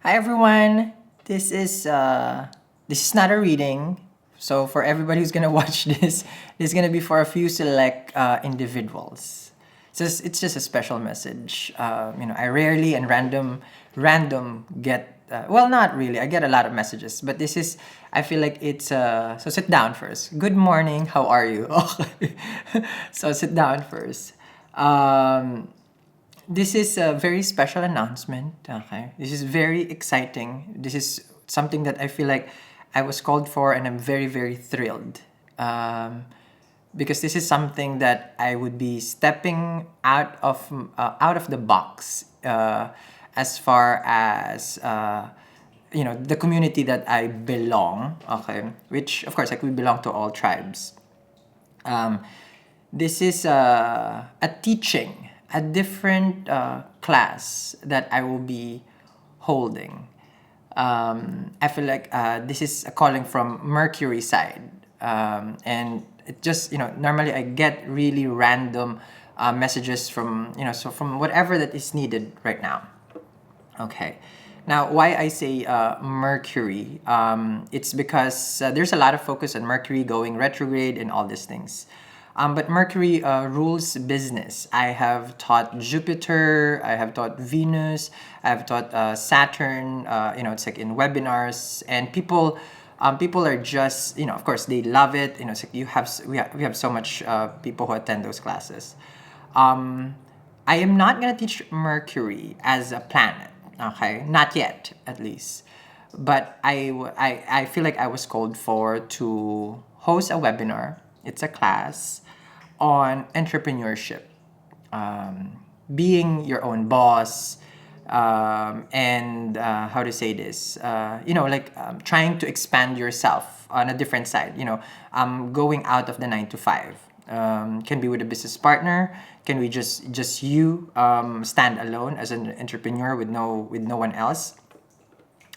Hi everyone. This is not a reading. So for everybody who's gonna watch this is gonna be for a few select individuals. It's just a special message. I rarely and random get well, not really. I get a lot of messages, but this is. I feel like it's. So sit down first. Good morning. How are you? Okay. So sit down first. This is a very special announcement. Okay. This is very exciting. This is something that I feel like I was called for, and I'm very, very thrilled. Because this is something that I would be stepping out of the box as far as the community that I belong. Okay, which of course, like, we belong to all tribes. Um, this is a teaching, a different class that I will be holding. I feel like this is a calling from Mercury side, and it just normally I get really random messages from from whatever that is needed right now. Okay. Now, why I say Mercury? It's because there's a lot of focus on Mercury going retrograde and all these things. But Mercury rules business. I have taught Jupiter, I have taught Venus, I have taught Saturn. It's like in webinars, and people are just of course they love it. It's like we have so much people who attend those classes. Um, I am not gonna teach Mercury as a planet. Okay, not yet, at least. But I feel like I was called for to host a webinar. It's a class on entrepreneurship, being your own boss, and how to say this, trying to expand yourself on a different side. Going out of the 9 to 5. Can be with a business partner. Can we just you stand alone as an entrepreneur with no one else?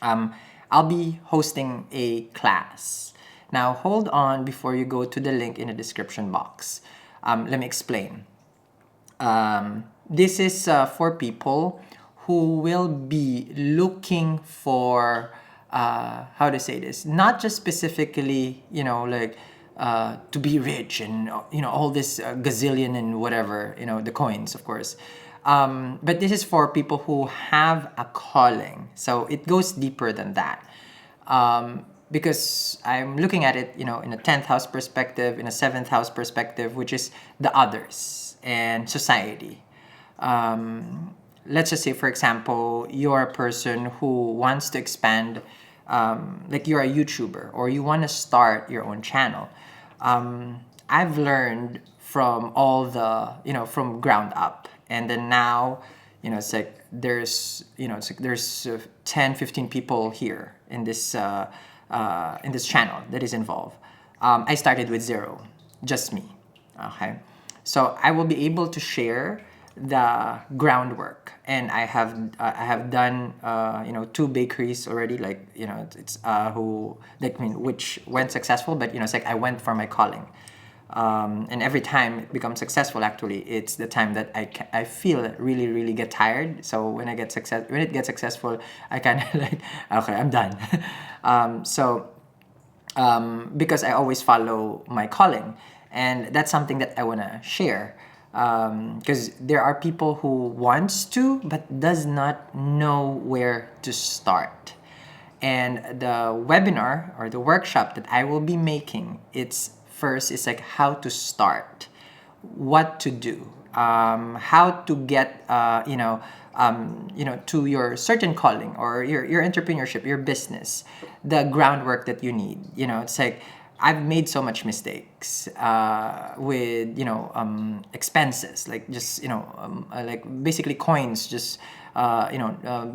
um, I'll be hosting a class. Now, hold on before you go to the link in the description box. Let me explain. This is for people who will be looking for how to say this, not just specifically, to be rich and all this gazillion and whatever, the coins, of course. But this is for people who have a calling, so it goes deeper than that. Because I'm looking at it, in a 10th house perspective, in a 7th house perspective, which is the others and society. Let's just say, for example, you're a person who wants to expand, like you're a YouTuber or you want to start your own channel. I've learned from all the, from ground up. And then now, it's like there's 10, 15 people here in this channel that is involved. I started with zero, just me. Okay, so I will be able to share the groundwork, and I have done 2 bakeries already. Like it's who like I mean which went successful, but it's like I went for my calling. And every time it becomes successful, actually it's the time that I feel really really get tired. So when it gets successful, I kind of like, okay, I'm done. Because I always follow my calling, and that's something that I want to share. Because there are people who wants to but does not know where to start. And the webinar or the workshop that I will be making, it's first is like how to start, what to do, how to get to your certain calling or your entrepreneurship, your business, the groundwork that you need. It's like I've made so much mistakes with expenses, like just like basically coins just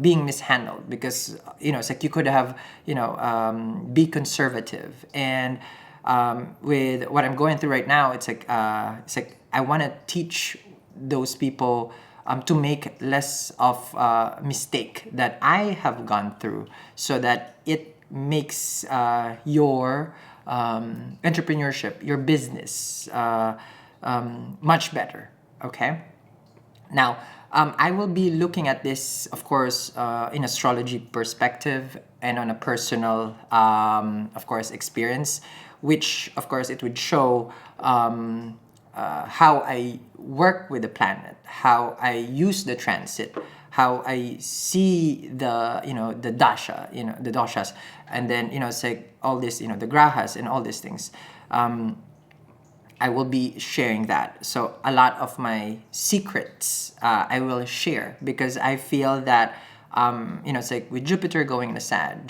being mishandled, because it's like you could have be conservative. And with what I'm going through right now, it's like I want to teach those people to make less of a mistake that I have gone through, so that it makes your entrepreneurship, your business, much better. Okay. Now, I will be looking at this, of course, in astrology perspective and on a personal, of course, experience, which, of course, it would show how I work with the planet, how I use the transit, how I see the, the dasha, the doshas, and then, it's like all this, the grahas and all these things. I will be sharing that. So a lot of my secrets I will share because I feel that it's like with Jupiter going in the Sag,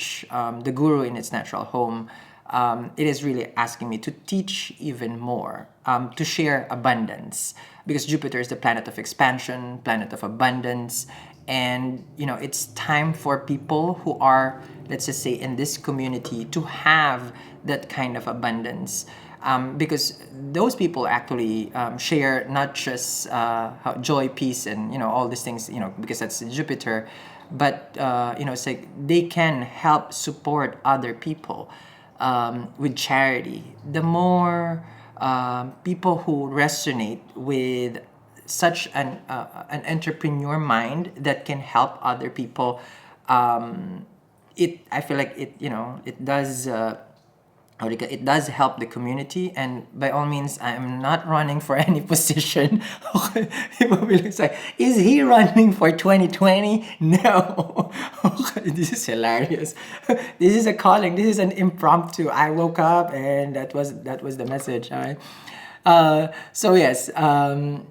the Guru in its natural home, it is really asking me to teach even more, to share abundance because Jupiter is the planet of expansion, planet of abundance, and it's time for people who are, let's just say, in this community to have that kind of abundance, because those people actually share not just joy, peace, and all these things, because that's Jupiter, but it's like they can help support other people with charity. The more people who resonate with such an entrepreneur mind that can help other people, it I feel like it does. It does help the community, and by all means I'm not running for any position. Okay, people will say, is he running for 2020? No. Okay, this is hilarious. This is a calling, this is an impromptu. I woke up and that was the message. All right. So yes,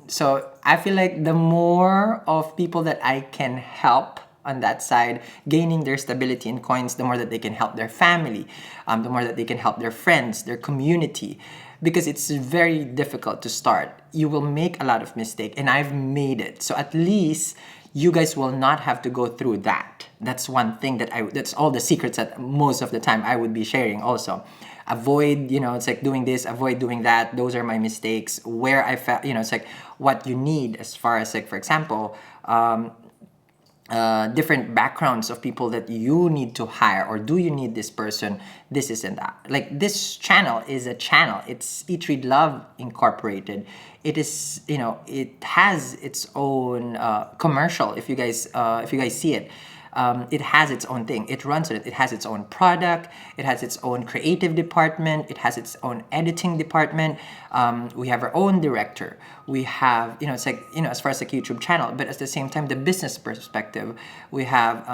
so I feel like the more of people that I can help on that side, gaining their stability in coins, the more that they can help their family, the more that they can help their friends, their community, because it's very difficult to start. You will make a lot of mistake, and I've made it. So at least you guys will not have to go through that. That's one thing that's all the secrets that most of the time I would be sharing also. Avoid, it's like doing this, avoid doing that. Those are my mistakes. Where I felt, it's like what you need as far as, like, for example, different backgrounds of people that you need to hire, or do you need this person, this isn't that. Like, this channel is a channel, it's Eat Read Love Incorporated. It is, it has its own commercial. If you guys see it, it has its own thing. It runs it. It has its own product. It has its own creative department. It has its own editing department. We have our own director. We have, it's like, as far as like YouTube channel, but at the same time, the business perspective, we have,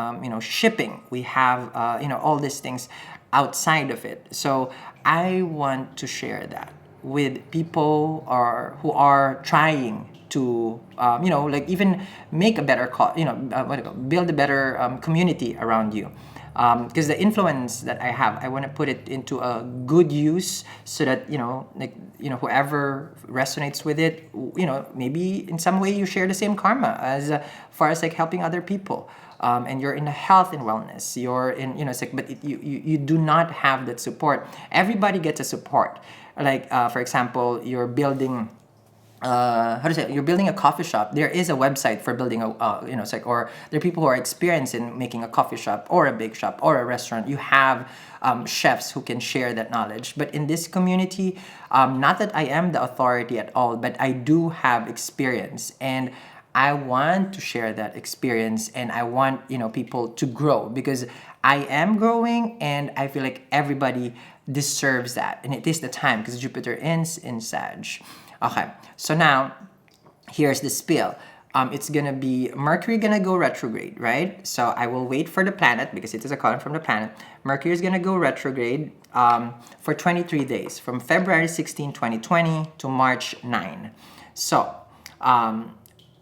shipping. We have, all these things outside of it. So I want to share that with people who are trying to like even make a better build a better community around you, because the influence that I have, I want to put it into a good use, so that whoever resonates with it, maybe in some way you share the same karma as far as like helping other people. And you're in health and wellness, you're in, it's like, but you do not have that support. Everybody gets a support. Like, for example, you're building you're building a coffee shop. There is a website for building a it's like, or there are people who are experienced in making a coffee shop or a bake shop or a restaurant. You have chefs who can share that knowledge. But in this community, not that I am the authority at all, but I do have experience, and I want to share that experience, and I want people to grow, because I am growing, and I feel like everybody deserves that, and it is the time, because Jupiter ends in Sag. Okay, so now here's the spiel. It's gonna be Mercury gonna go retrograde, right? So I will wait for the planet, because it is a column from the planet. Mercury is gonna go retrograde for 23 days, from February 16, 2020 to March 9. So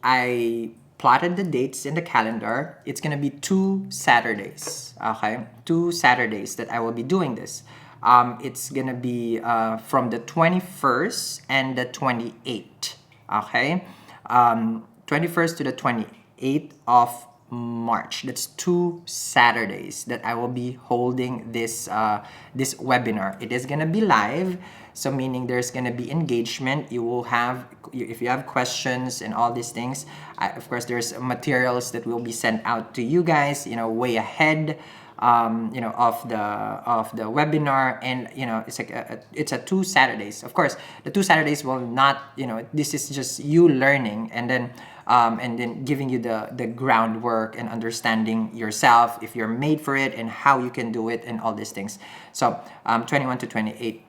I plotted the dates in the calendar. It's gonna be 2 Saturdays, okay? 2 Saturdays that I will be doing this. It's gonna be from the 21st and the 28th, okay? 21st to the 28th of March. That's 2 Saturdays that I will be holding this this webinar. It is gonna be live, so meaning there's gonna be engagement. You will have, if you have questions and all these things, of course there's materials that will be sent out to you guys, way ahead. Of the webinar, and it's like it's a 2 Saturdays. Of course, the 2 Saturdays will not, this is just you learning, and then and then giving you the groundwork and understanding yourself, if you're made for it, and how you can do it, and all these things. So 21 to 28.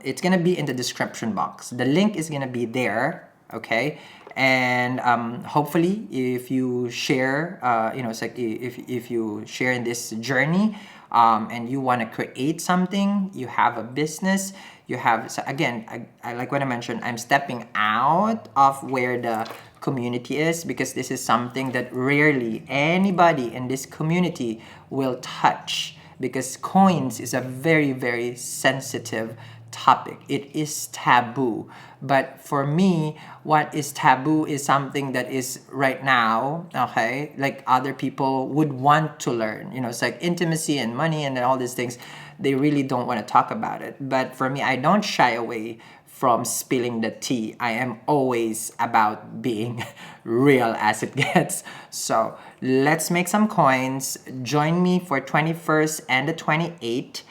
It's gonna be in the description box. The link is gonna be there, okay? And hopefully, if you share, it's like if you share in this journey, and you want to create something, you have a business, you have, so again, I like what I mentioned, I'm stepping out of where the community is, because this is something that rarely anybody in this community will touch, because coins is a very, very sensitive topic. It is taboo. But for me, what is taboo is something that is right now, okay, like other people would want to learn. It's like intimacy and money and all these things. They really don't want to talk about it. But for me, I don't shy away from spilling the tea. I am always about being real as it gets. So let's make some coins. Join me for 21st and the 28th.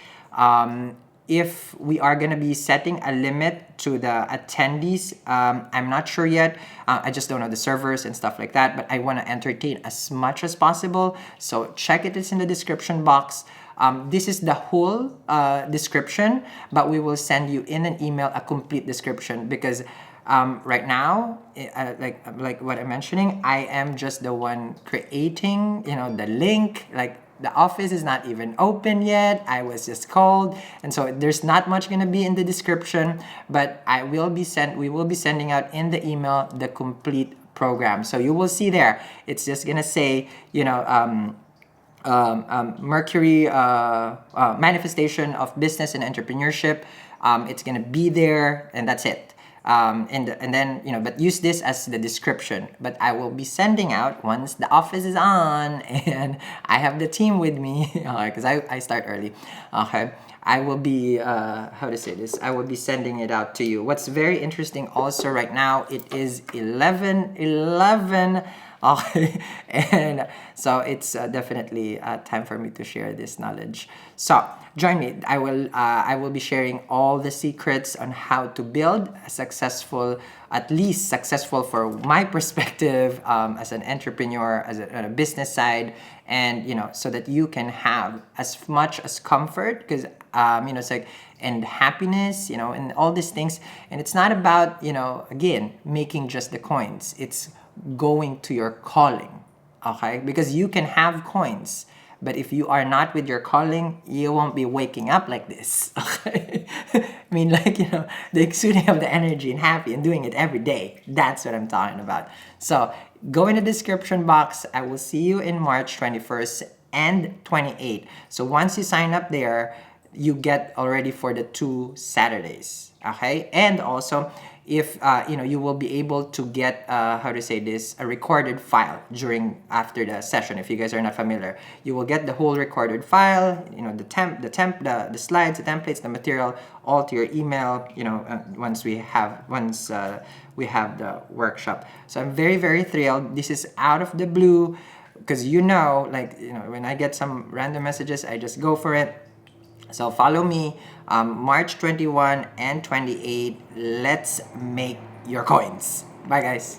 If we are going to be setting a limit to the attendees, I'm not sure yet. I just don't know the servers and stuff like that, but I want to entertain as much as possible. So check it, it's in the description box. This is the whole description, but we will send you in an email a complete description, because right now, like what I'm mentioning, I am just the one creating, the link. Like the office is not even open yet. I was just called, and so there's not much gonna be in the description. But we will be sending out in the email the complete program. So you will see there. It's just gonna say, Mercury manifestation of business and entrepreneurship. It's gonna be there, and that's it. And then but use this as the description. But I will be sending out once the office is on and I have the team with me, because I start early. Okay, I will be how to say this? I will be sending it out to you. What's very interesting also right now, it is 11:11. Okay, and so it's definitely time for me to share this knowledge. So join me. I will be sharing all the secrets on how to build a successful, at least successful for my perspective, as an entrepreneur, as a business side, and so that you can have as much as comfort, because it's like, and happiness, and all these things. And it's not about again making just the coins. It's going to your calling, okay? Because you can have coins, but if you are not with your calling, you won't be waking up like this, okay? I mean, like, the exuding of the energy and happy and doing it every day. That's what I'm talking about. So go in the description box. I will see you in March 21st and 28th. So once you sign up there, you get already for the 2 Saturdays, okay? And also, if you will be able to get how to say this, a recorded file after the session. If you guys are not familiar, you will get the whole recorded file, the slides, the templates, the material, all to your email, once we have the workshop. So I'm very, very thrilled. This is out of the blue, because when I get some random messages, I just go for it. So follow me, March 21 and 28. Let's make your coins. Bye, guys.